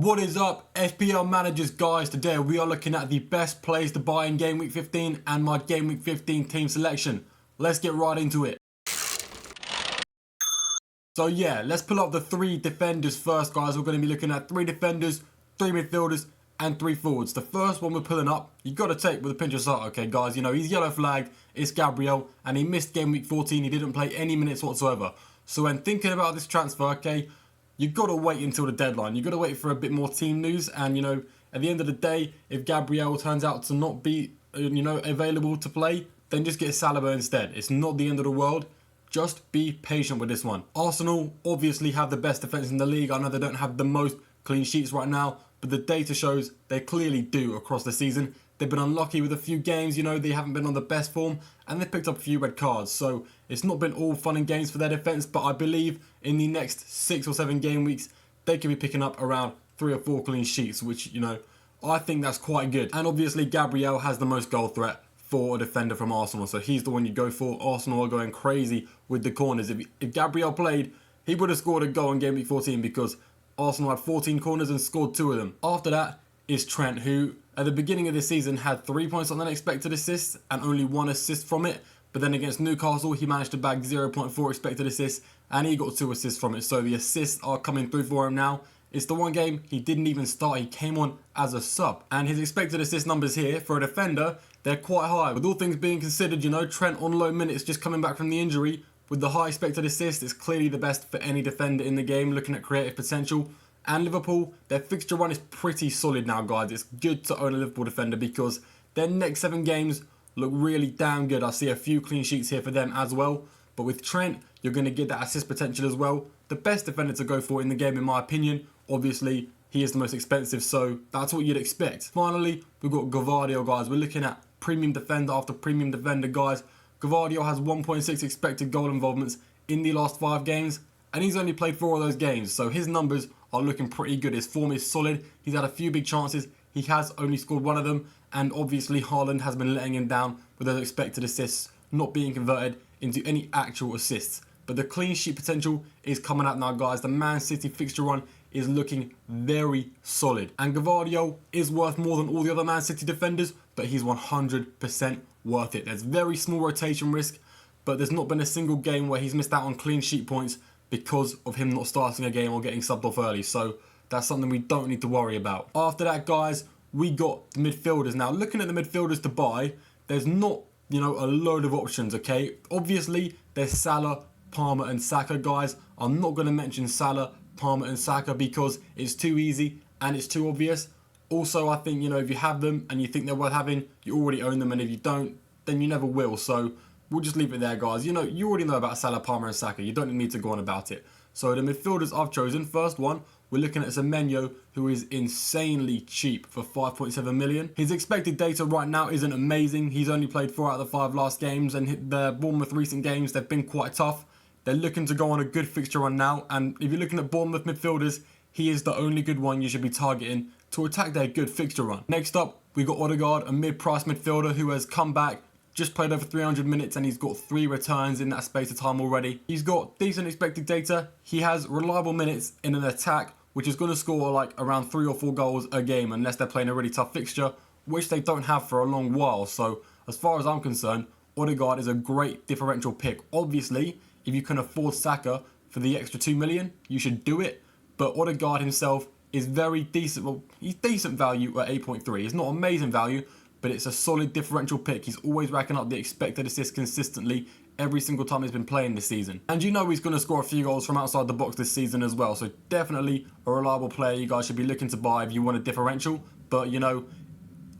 What is up, FPL managers guys? Today we are looking at the best players to buy in Game Week 15 and my Game Week 15 team selection. Let's get right into it. So yeah, let's pull up the three defenders first, guys. We're going to be looking at three defenders, three midfielders and three forwards. The first one we're pulling up, you got to take with a pinch of salt, okay guys? You know, he's yellow flagged, it's Gabriel, and he missed Game Week 14. He didn't play any minutes whatsoever. So when thinking about this transfer, okay, you've got to wait until the deadline. You've got to wait for a bit more team news. And, you know, at the end of the day, if Gabriel turns out to not be, available to play, then just get Saliba instead. It's not the end of the world. Just be patient with this one. Arsenal obviously have the best defence in the league. I know they don't have the most clean sheets right now, but the data shows they clearly do across the season. They've been unlucky with a few games, you know, they haven't been on the best form, and they've picked up a few red cards. So it's not been all fun and games for their defence, but I believe in the next 6 or 7 game weeks, they can be picking up around 3 or 4 clean sheets, which, you know, I think that's quite good. And obviously Gabriel has the most goal threat for a defender from Arsenal, so he's the one you go for. Arsenal are going crazy with the corners. If Gabriel played, he would have scored a goal in Game Week 14 because Arsenal had 14 corners and scored 2 of them. After that is Trent, who at the beginning of the season had 3 points on unexpected assists and only 1 assist from it. But then against Newcastle, he managed to bag 0.4 expected assists and he got 2 assists from it. So the assists are coming through for him now. It's the one game he didn't even start. He came on as a sub. And his expected assist numbers here for a defender, they're quite high. With all things being considered, you know, Trent on low minutes just coming back from the injury with the high expected assist, it's clearly the best for any defender in the game looking at creative potential. And Liverpool, their fixture run is pretty solid now, guys. It's good to own a Liverpool defender because their next 7 games look really damn good. I see a few clean sheets here for them as well. But with Trent, you're going to get that assist potential as well. The best defender to go for in the game, in my opinion. Obviously, he is the most expensive, so that's what you'd expect. Finally, we've got Gavardio, guys. We're looking at premium defender after premium defender, guys. Gavardio has 1.6 expected goal involvements in the last 5 games. And he's only played 4 of those games, so his numbers are looking pretty good. His form is solid. He's had a few big chances. He has only scored 1 of them. And obviously, Haaland has been letting him down with those expected assists not being converted into any actual assists. But the clean sheet potential is coming out now, guys. The Man City fixture run is looking very solid. And Gavardio is worth more than all the other Man City defenders, but he's 100% worth it. There's very small rotation risk, but there's not been a single game where he's missed out on clean sheet points because of him not starting a game or getting subbed off early. So that's something we don't need to worry about. After that, guys, we got the midfielders. Now, looking at the midfielders to buy, there's not, you know, a load of options, okay? Obviously, there's Salah, Palmer and Saka, guys. I'm not going to mention Salah, Palmer and Saka because it's too easy and it's too obvious. Also, I think, you know, if you have them and you think they're worth having, you already own them. And if you don't, then you never will. So we'll just leave it there, guys. You know, you already know about Salah, Palmer and Saka. You don't need to go on about it. So the midfielders I've chosen, first one, we're looking at Semenyo, who is insanely cheap for 5.7 million. His expected data right now isn't amazing. He's only played 4 out of the 5 last games, and the Bournemouth recent games, they've been quite tough. They're looking to go on a good fixture run now, and if you're looking at Bournemouth midfielders, he is the only good one you should be targeting to attack their good fixture run. Next up, we got Odegaard, a mid-price midfielder who has come back, just played over 300 minutes and he's got 3 returns in that space of time already. He's got decent expected data. He has reliable minutes in an attack, which is going to score like around 3 or 4 goals a game unless they're playing a really tough fixture, which they don't have for a long while. So as far as I'm concerned, Odegaard is a great differential pick. Obviously, if you can afford Saka for the extra 2 million, you should do it. But Odegaard himself is very decent. Well, he's decent value at 8.3. It's not amazing value, but it's a solid differential pick. He's always racking up the expected assists consistently every single time he's been playing this season. And you know he's going to score a few goals from outside the box this season as well. So definitely a reliable player you guys should be looking to buy if you want a differential. But, you know,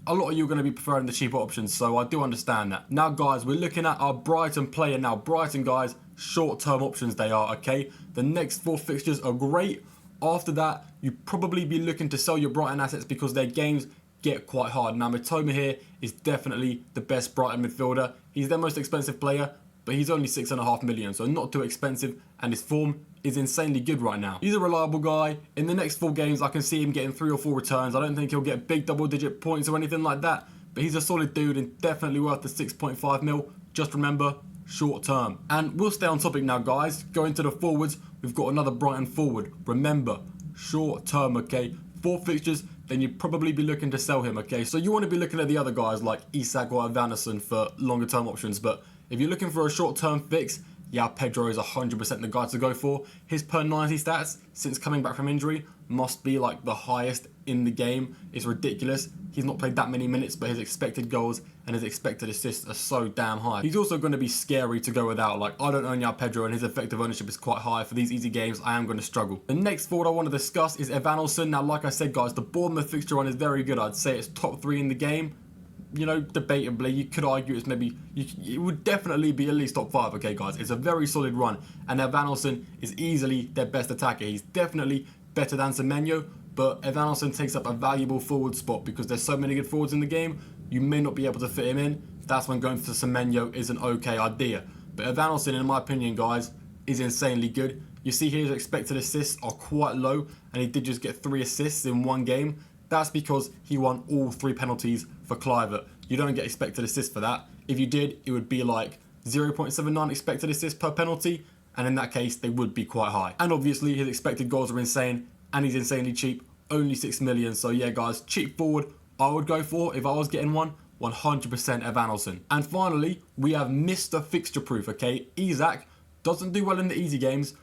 a lot of you are going to be preferring the cheaper options, so I do understand that. Now, guys, we're looking at our Brighton player. Now, Brighton, guys, short-term options they are, okay? The next 4 fixtures are great. After that, you probably be looking to sell your Brighton assets because their games get quite hard. Now, Mitoma here is definitely the best Brighton midfielder. He's their most expensive player, but he's only 6.5 million, so not too expensive, and his form is insanely good right now. He's a reliable guy. In the next 4 games, I can see him getting 3 or 4 returns. I don't think he'll get big double-digit points or anything like that, but he's a solid dude and definitely worth the 6.5 mil. Just remember, short term. And we'll stay on topic now, guys. Going to the forwards, we've got another Brighton forward. Remember, short term, okay? 4 fixtures, then you'd probably be looking to sell him, okay? So you want to be looking at the other guys like Isak or Evanilson for longer term options, but if you're looking for a short term fix, yeah, Pedro is 100% the guy to go for. His per 90 stats since coming back from injury must be like the highest in the game. It's ridiculous. He's not played that many minutes, but his expected goals and his expected assists are so damn high. He's also going to be scary to go without. Like, I don't own Pedro and his effective ownership is quite high. For these easy games, I am going to struggle. The next forward I want to discuss is Evanilson. Now, like I said, guys, the Bournemouth fixture run is very good. I'd say it's top 3 in the game. You know, debatably, you could argue it's maybe, it would definitely be at least top 5, okay, guys? It's a very solid run, and Evanilson is easily their best attacker. He's definitely better than Semenyo, but Evanilson takes up a valuable forward spot because there's so many good forwards in the game, you may not be able to fit him in. That's when going for Semenyo is an okay idea. But Evanilson, in my opinion, guys, is insanely good. You see here his expected assists are quite low, and he did just get 3 assists in 1 game. That's because he won all 3 penalties for Kluivert. You don't get expected assists for that. If you did, it would be like 0.79 expected assists per penalty, and in that case, they would be quite high. And obviously, his expected goals are insane, and he's insanely cheap, only 6 million. So yeah, guys, cheap forward, I would go for, if I was getting one, 100% Evanilson. And finally, we have Mr. Fixture Proof, okay? Isak doesn't do well in the easy games,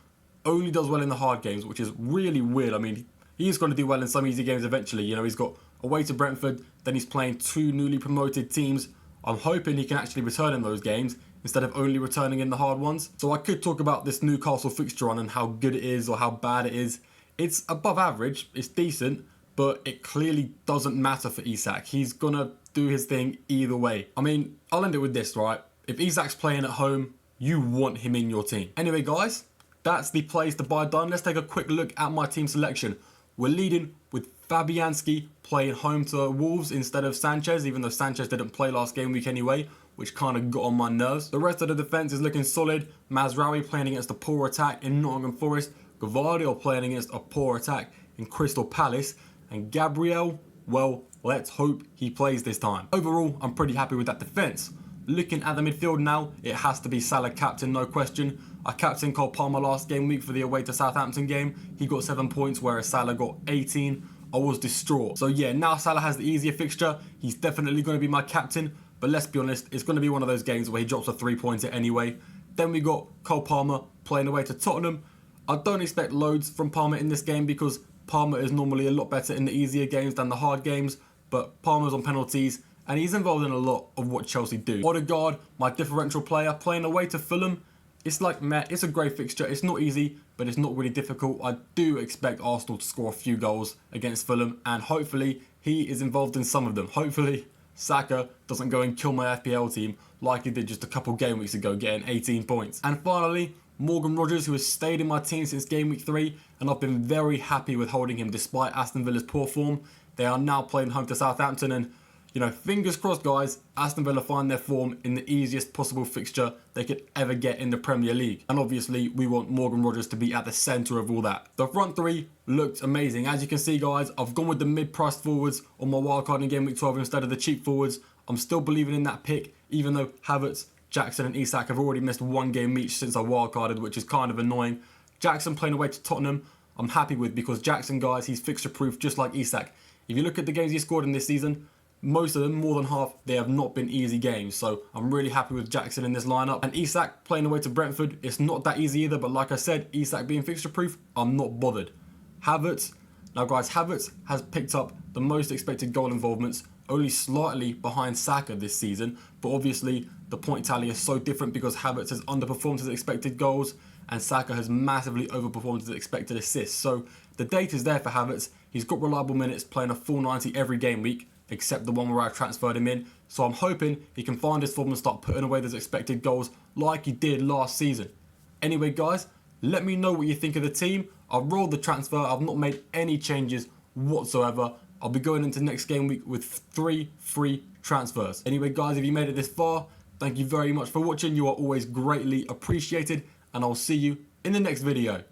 only does well in the hard games, which is really weird. I mean, he's going to do well in some easy games eventually. You know, he's got away to Brentford, then he's playing 2 newly promoted teams. I'm hoping he can actually return in those games instead of only returning in the hard ones. So I could talk about this Newcastle fixture run and how good it is or how bad it is. It's above average, it's decent, but it clearly doesn't matter for Isak. He's going to do his thing either way. I mean, I'll end it with this, right? If Isak's playing at home, you want him in your team. Anyway, guys, that's the plays to buy done. Let's take a quick look at my team selection. We're leading with Fabianski playing home to Wolves instead of Sanchez, even though Sanchez didn't play last game week anyway, which kind of got on my nerves. The rest of the defence is looking solid. Mazraoui playing against a poor attack in Nottingham Forest. Gvardiol playing against a poor attack in Crystal Palace. And Gabriel, well, let's hope he plays this time. Overall, I'm pretty happy with that defence. Looking at the midfield now, it has to be Salah captain, no question. I captained Cole Palmer last game week for the away to Southampton game. He got 7 points, whereas Salah got 18. I was distraught. So yeah, now Salah has the easier fixture. He's definitely going to be my captain. But let's be honest, it's going to be one of those games where he drops a 3-pointer anyway. Then we got Cole Palmer playing away to Tottenham. I don't expect loads from Palmer in this game because Palmer is normally a lot better in the easier games than the hard games. But Palmer's on penalties, and he's involved in a lot of what Chelsea do. Odegaard, my differential player, playing away to Fulham. It's like, meh, it's a great fixture. It's not easy, but it's not really difficult. I do expect Arsenal to score a few goals against Fulham, and hopefully he is involved in some of them. Hopefully Saka doesn't go and kill my FPL team like he did just a couple game weeks ago, getting 18 points. And finally, Morgan Rogers, who has stayed in my team since game week 3, and I've been very happy with holding him despite Aston Villa's poor form. They are now playing home to Southampton, and you know, fingers crossed, guys, Aston Villa find their form in the easiest possible fixture they could ever get in the Premier League. And obviously, we want Morgan Rogers to be at the centre of all that. The front 3 looked amazing. As you can see, guys, I've gone with the mid-priced forwards on my wildcard in Game Week 12 instead of the cheap forwards. I'm still believing in that pick, even though Havertz, Jackson and Isak have already missed 1 game each since I wildcarded, which is kind of annoying. Jackson playing away to Tottenham, I'm happy with because Jackson, guys, he's fixture-proof just like Isak. If you look at the games he scored in this season, most of them, more than half, they have not been easy games. So I'm really happy with Jackson in this lineup. And Isak playing away to Brentford, it's not that easy either. But like I said, Isak being fixture proof, I'm not bothered. Havertz. Now guys, Havertz has picked up the most expected goal involvements, only slightly behind Saka this season. But obviously the point tally is so different because Havertz has underperformed his expected goals and Saka has massively overperformed his expected assists. So the data is there for Havertz. He's got reliable minutes playing a full 90 every game week, except the one where I transferred him in. So I'm hoping he can find his form and start putting away those expected goals like he did last season. Anyway, guys, let me know what you think of the team. I've rolled the transfer. I've not made any changes whatsoever. I'll be going into next game week with 3 free transfers. Anyway, guys, if you made it this far, thank you very much for watching. You are always greatly appreciated, and I'll see you in the next video.